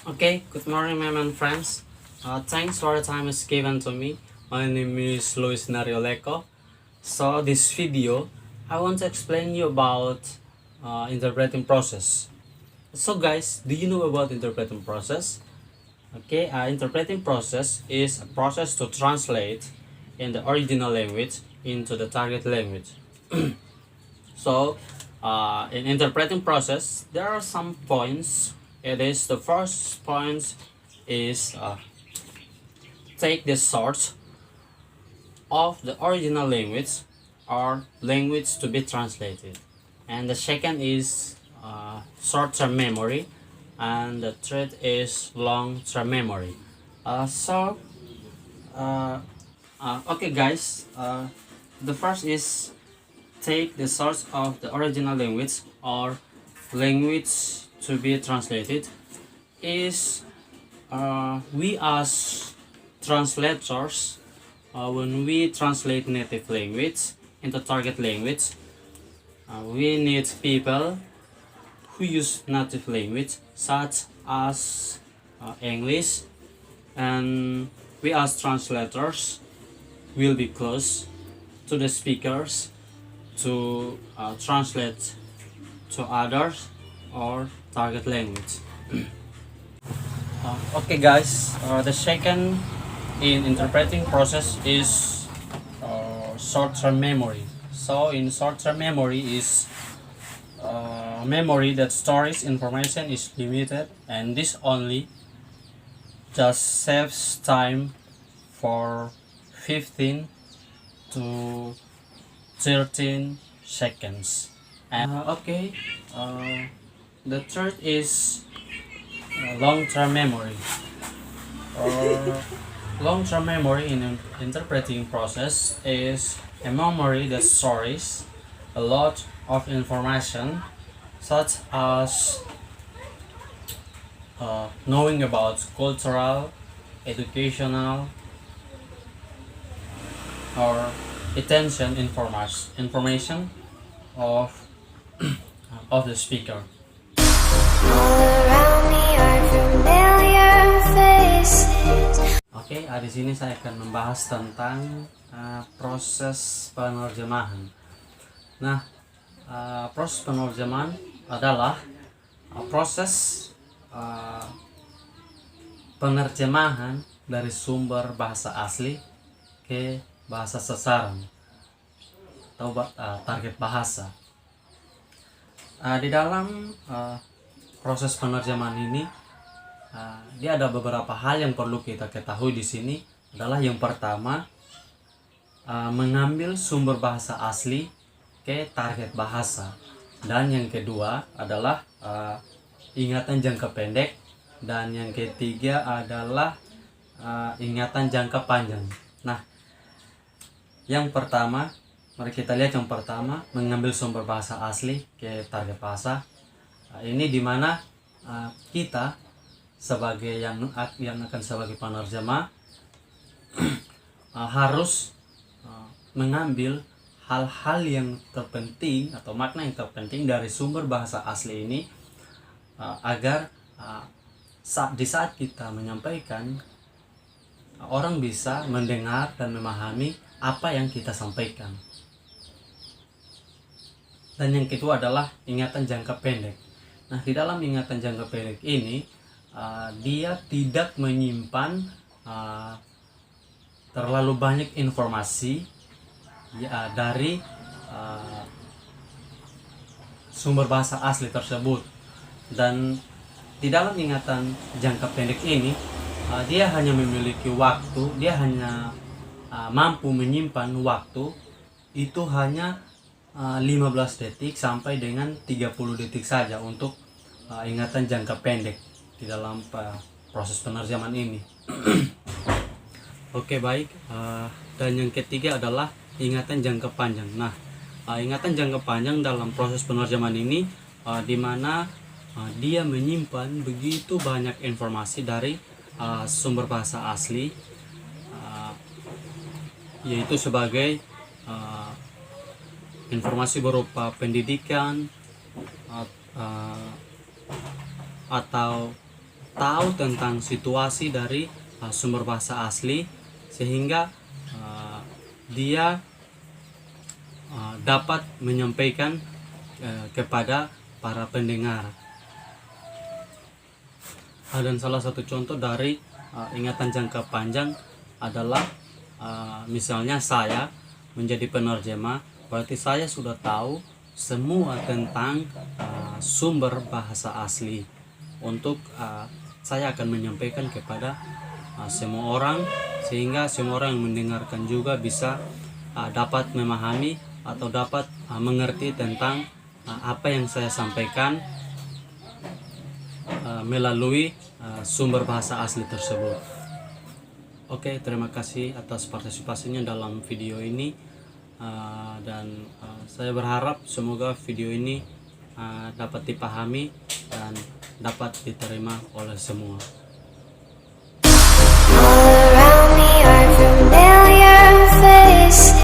Okay, good morning, my man friends. Thanks for the time is given to me. My name is Luis Narioleco. So this video, I want to explain you about interpreting process. So guys, do you know about interpreting process? Okay, interpreting process is a process to translate in the original language into the target language. So, in interpreting process, there are some points. It is the first point is take the source of the original language or language to be translated, and the second is short-term memory, and the third is long-term memory. So, okay, guys. The first is take the source of the original language or language to be translated is we as translators, when we translate native language into target language, we need people who use native language such as English, and we as translators will be close to the speakers to translate to others or target language. Okay guys, the second in interpreting process is short-term memory. So in short-term memory is memory that stores information is limited, and this only just saves time for 15 to 13 seconds. And okay, the third is long-term memory. Long-term memory in interpreting process is a memory that stores a lot of information, such as knowing about cultural, educational, or attention information of of the speaker. Oke, di sini saya akan membahas tentang proses penerjemahan. Nah, proses penerjemahan adalah proses penerjemahan dari sumber bahasa asli ke bahasa sasaran atau target bahasa. Di dalam proses penerjemahan ini, dia ada beberapa hal yang perlu kita ketahui di sini. Adalah yang pertama, mengambil sumber bahasa asli ke target bahasa, dan yang kedua adalah ingatan jangka pendek, dan yang ketiga adalah ingatan jangka panjang. Nah, yang pertama, mari kita lihat yang pertama, mengambil sumber bahasa asli ke target bahasa. Ini dimana kita sebagai yang akan sebagai penerjemah harus mengambil hal-hal yang terpenting atau makna yang terpenting dari sumber bahasa asli ini, agar di saat kita menyampaikan, orang bisa mendengar dan memahami apa yang kita sampaikan. Dan yang kedua adalah ingatan jangka pendek. Nah, di dalam ingatan jangka pendek ini, dia tidak menyimpan terlalu banyak informasi dari sumber bahasa asli tersebut. Dan di dalam ingatan jangka pendek ini, dia hanya memiliki waktu, dia hanya mampu menyimpan waktu itu hanya 15 detik sampai dengan 30 detik saja untuk ingatan jangka pendek di dalam proses penerjemahan ini. Oke, baik. Dan yang ketiga adalah ingatan jangka panjang. Nah, ingatan jangka panjang dalam proses penerjemahan ini di mana dia menyimpan begitu banyak informasi dari sumber bahasa asli, yaitu sebagai informasi berupa pendidikan atau tahu tentang situasi dari sumber bahasa asli, sehingga dia dapat menyampaikan kepada para pendengar. Dan salah satu contoh dari ingatan jangka panjang adalah misalnya saya menjadi penerjemah, berarti saya sudah tahu semua tentang sumber bahasa asli untuk saya akan menyampaikan kepada semua orang, sehingga semua orang yang mendengarkan juga bisa dapat memahami atau dapat mengerti tentang apa yang saya sampaikan melalui sumber bahasa asli tersebut. Oke, terima kasih atas partisipasinya dalam video ini, dan saya berharap semoga video ini dapat dipahami dan dapat diterima oleh semua.